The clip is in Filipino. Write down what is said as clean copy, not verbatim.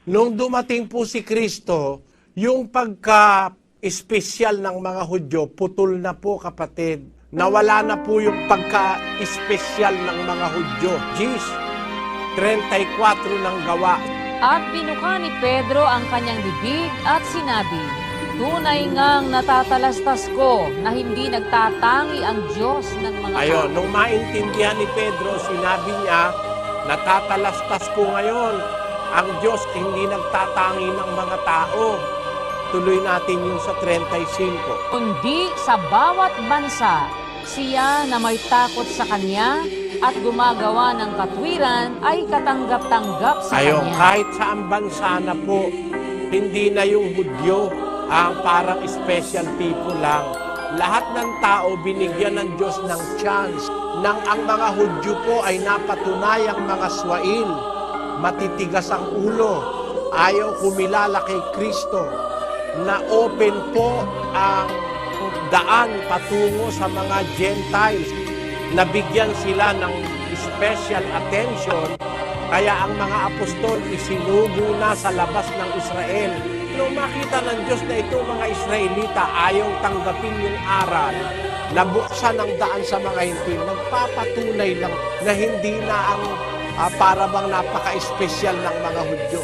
Nung dumating po si Kristo, yung pagka-espesyal ng mga Hudyo, putol na po kapatid. Nawala na po yung pagka-espesyal ng mga Hudyo. Gs. 34 ng Gawa. At binuka ni Pedro ang kanyang bibig at sinabi, "Tunay ngang natatalastas ko na hindi nagtatangi ang Diyos ng mga Ayun, tao." nung maintindihan ni Pedro, sinabi niya, natatalastas ko ngayon. Ang Diyos hindi nagtatangi ng mga tao. Tuloy natin yung sa 35. Kundi sa bawat bansa, siya na may takot sa kanya at gumagawa ng katwiran ay katanggap-tanggap sa Ayun, kanya. kahit saan bansa na po, hindi na yung Hudyo ang parang special people lang. Lahat ng tao binigyan ng Diyos ng chance. Nang ang mga Hudyo po ay napatunayang mga swail, matitigas ang ulo, ayaw kumilala kay Kristo, na open po ang daan patungo sa mga Gentiles. Nabigyan sila ng special attention, kaya ang mga apostol isinugo na sa labas ng Israel. Nung makita ng Diyos na ito mga Israelita ayaw tanggapin yung aral, nabuksan ang daan sa mga Hintil, nagpapatunay lang na hindi na ang para bang napaka-espesyal ng mga Hudyo.